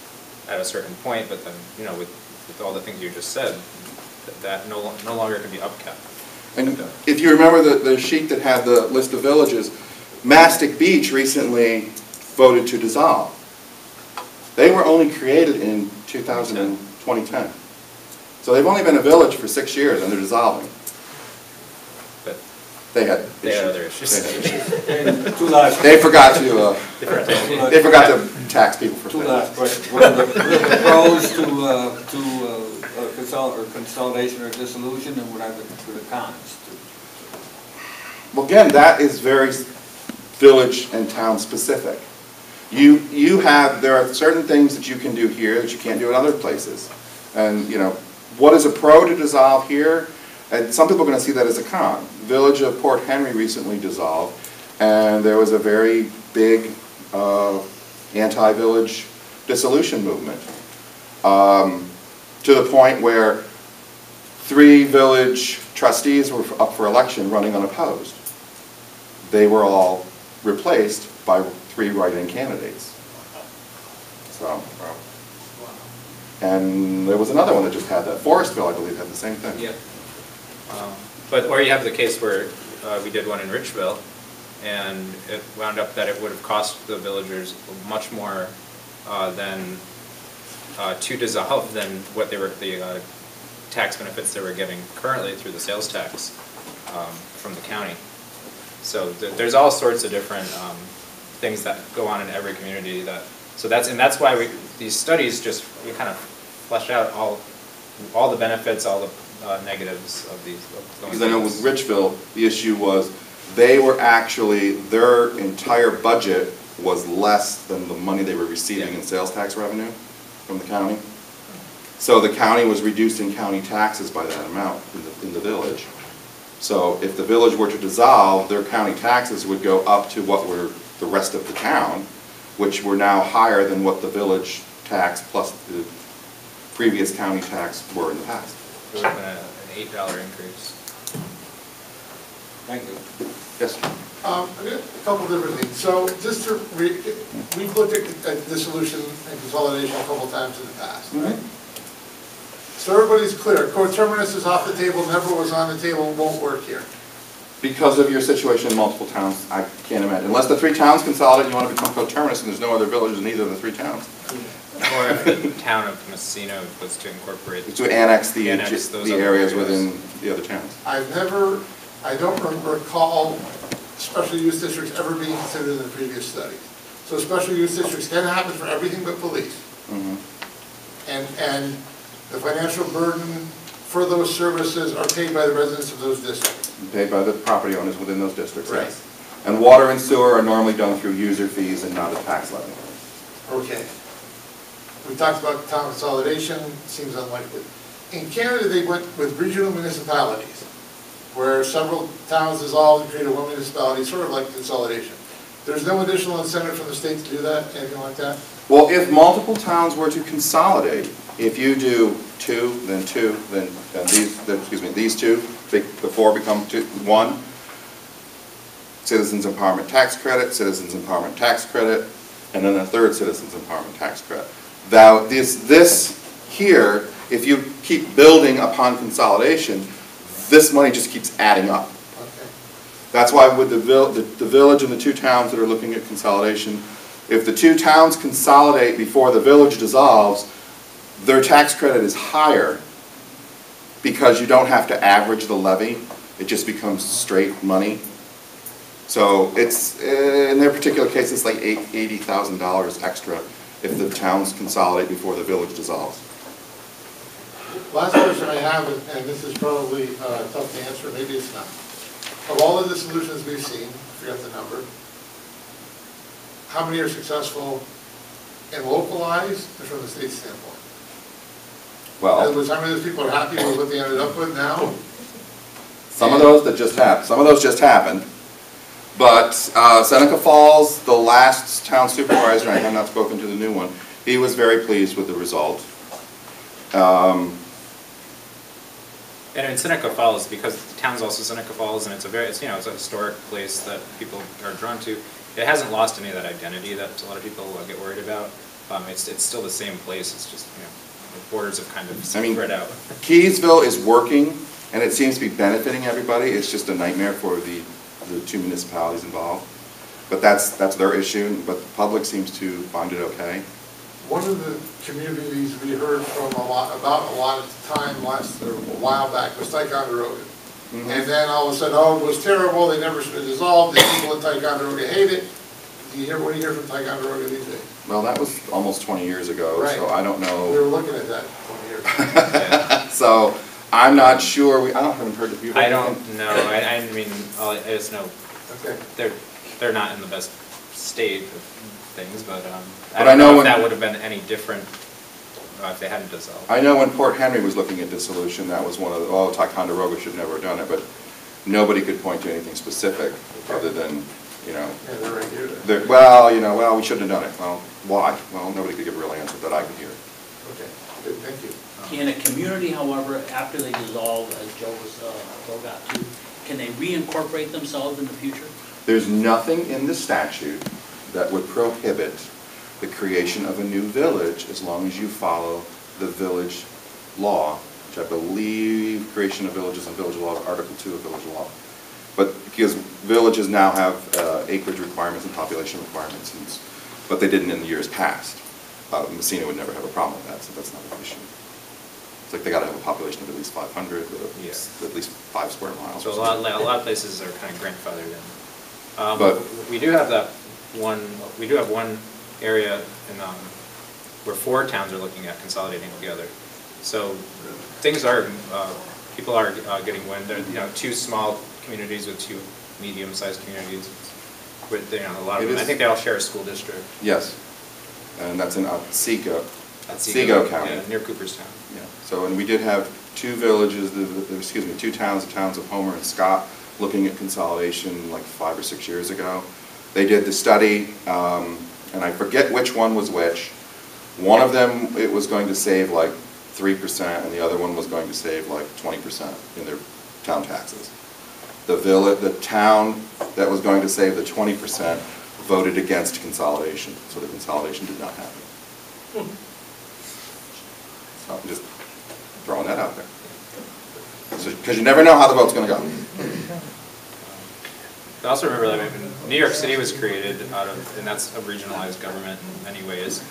at a certain point, but then with all the things you just said, that no longer can be upkept. And if you remember the sheet that had the list of villages, Mastic Beach recently voted to dissolve. They were only created in 2010. So they've only been a village for 6 years and they're dissolving. They had They had issues. other issues. They had issues. And two last, They forgot to, Different they forgot to tax people for two things. last questions. What are the pros to consolidation or dissolution, and what are the cons? Well, again, that is very village and town specific. You have, there are certain things that you can do here that you can't do in other places. And, you know, what is a pro to dissolve here? And some people are going to see that as a con. Village of Port Henry recently dissolved, and there was a very big anti-village dissolution movement. To the point where 3 village trustees were up for election running unopposed. They were all replaced by 3 write-in candidates. So, and there was another one that just had that. Forestville, I believe, had the same thing. Yeah. But, or you have the case where we did one in Richville, and it wound up that it would have cost the villagers much more than to dissolve than what they were, the tax benefits they were getting currently through the sales tax from the county. So there's all sorts of different things that go on in every community. That's why these studies just kind of flesh out all the benefits, all the negatives of these. Because I know with Richville, the issue was they were actually, their entire budget was less than the money they were receiving in sales tax revenue from the county. So the county was reducing county taxes by that amount in the village. So if the village were to dissolve, their county taxes would go up to what were the rest of the town, which were now higher than what the village tax plus the previous county tax were in the past. It would have been an $8 increase. Thank you. Yes? I got a couple different things. So just to, we've looked at dissolution and consolidation a couple times in the past, right? So everybody's clear, coterminous is off the table, never was on the table, won't work here. Because of your situation in multiple towns, I can't imagine. Unless the 3 towns consolidate, you want to become coterminous and there's no other villages in either of the 3 towns. Or if the town of Massena was to incorporate. To annex the those other areas within the other towns. I don't recall special use districts ever being considered in the previous studies. So special use districts can happen for everything but police. Mm-hmm. And the financial burden for those services are paid by the residents of those districts. Paid by the property owners within those districts, Right. yes. And water and sewer are normally done through user fees and not a tax levy. Okay. We talked about town consolidation, seems unlikely. In Canada, they went with regional municipalities, where several towns dissolved and created one municipality, sort of like consolidation. There's no additional incentive from the state to do that, anything like that? Well, if multiple towns were to consolidate, if you do 2, then 2, then these 2, the 4 become 1, citizens empowerment tax credit, citizens empowerment tax credit, and then a 3rd citizens empowerment tax credit. Now, this here, if you keep building upon consolidation, this money just keeps adding up. Okay. That's why with the village and the 2 towns that are looking at consolidation, if the 2 towns consolidate before the village dissolves, their tax credit is higher because you don't have to average the levy. It just becomes straight money. So it's, in their particular case, it's like $80,000 extra if the towns consolidate before the village dissolves. Last question I have, and this is probably tough to answer, maybe it's not. Of all the dissolutions we've seen, I forget the number, how many are successful and localized and from the state standpoint? In other Well, words, how many of those people are happy with what they ended up with now? some of those just happened. But Seneca Falls, the last town supervisor, I have not spoken to the new one, he was very pleased with the result. And in Seneca Falls, because the town's also Seneca Falls, and it's a historic place that people are drawn to. It hasn't lost any of that identity that a lot of people get worried about. It's still the same place. It's just the borders have kind of spread out. Keysville is working, and it seems to be benefiting everybody. It's just a nightmare for the 2 municipalities involved. But that's their issue. But the public seems to find it okay. One of the communities we heard from about a lot of time a while back was Tyconderoga. And then all of a sudden, oh, it was terrible, they never should have dissolved, the people in Ticonderoga hate it. What do you hear from Ticonderoga these days? Well, that was almost 20 years ago, Right. so I don't We know. were looking at that 20 years ago. So, I'm not sure, I haven't heard of you. I don't know, I mean, I just know Okay. they're not in the best state of things, but, But I don't know if when- that would have been any different if they hadn't dissolved. I know when Port Henry was looking at dissolution, that was one of the, oh, Ticonderoga should never have done it, but nobody could point to anything specific other than, you know, Yeah, they're right here then. well, we shouldn't have done it. Well, why? Well, nobody could give a real answer that I could hear. Okay, good, thank you. Can a community, however, after they dissolve, as Joe got to, can they reincorporate themselves in the future? There's nothing in the statute that would prohibit the creation of a new village as long as you follow the village law, which I believe creation of villages and village law, Article 2 of village law. But because villages now have acreage requirements and population requirements, but they didn't in the years past. Massena would never have a problem with that, so that's not an issue. It's like they gotta have a population of at least 500, with at least 5 square miles. So a lot of places are kind of grandfathered in. But- we do have one area in, where 4 towns are looking at consolidating together. So things are, people are getting wind. There are, 2 small communities with 2 medium-sized communities. With, a lot of them, I think they all share a school district. Yes, and that's in Otsego County. Yeah, near Cooperstown. Yeah, so, and we did have 2 villages, 2 towns, the towns of Homer and Scott, looking at consolidation like 5 or 6 years ago. They did the study, and I forget which one was which. One of them, it was going to save like 3%, and the other one was going to save like 20% in their town taxes. The town that was going to save the 20% voted against consolidation, so the consolidation did not happen. So I'm just throwing that out there. Because you never know how the vote's going to go. I also remember that New York City was created out of, and that's a regionalized government in many ways.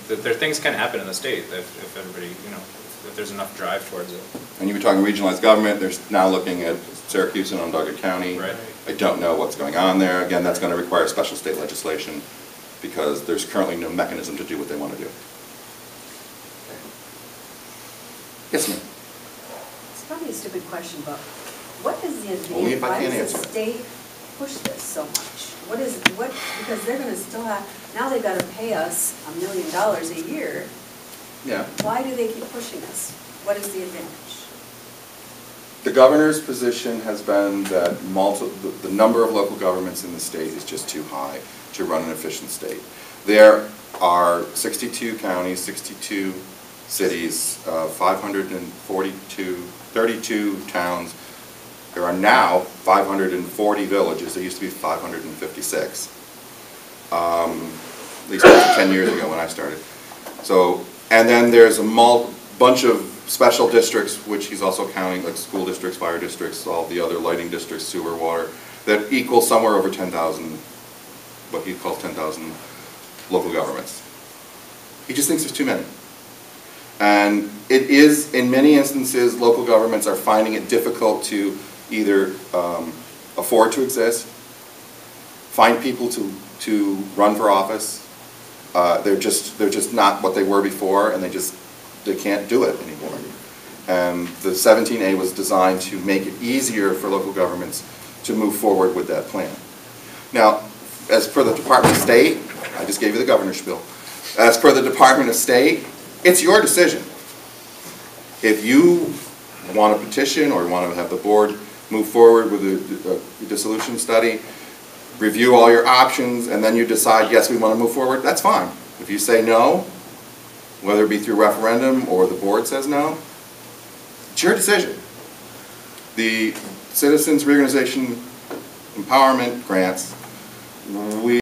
There things can happen in the state if everybody, if there's enough drive towards it. And you were talking regionalized government, they're now looking at Syracuse and Onondaga County. Right. I don't know what's going on there. Again, that's going to require special state legislation because there's currently no mechanism to do what they want to do. Yes, ma'am. It's probably a stupid question, but what is the Only advantage? if I Why can't does answer the it. state push this so much? Because they're gonna still have, now they've gotta pay us $1 million a year. Yeah. Why do they keep pushing us? What is the advantage? The governor's position has been that the number of local governments in the state is just too high to run an efficient state. There are 62 counties, 62 cities, 32 towns. There are now 540 villages. There used to be 556. At least 10 years ago when I started. So, and then there's a bunch of special districts, which he's also counting, like school districts, fire districts, all the other lighting districts, sewer, water, that equal somewhere over 10,000, what he calls 10,000 local governments. He just thinks there's too many. And it is, in many instances, local governments are finding it difficult to either afford to exist, find people to run for office. They're just not what they were before, and they can't do it anymore. And the 17A was designed to make it easier for local governments to move forward with that plan. Now, as per the Department of State, I just gave you the governor's spiel. As per the Department of State, it's your decision. If you want to petition or want to have the board move forward with a dissolution study, review all your options, and then you decide, yes, we want to move forward, that's fine. If you say no, whether it be through referendum or the board says no, it's your decision. The Citizens Reorganization Empowerment Grants, we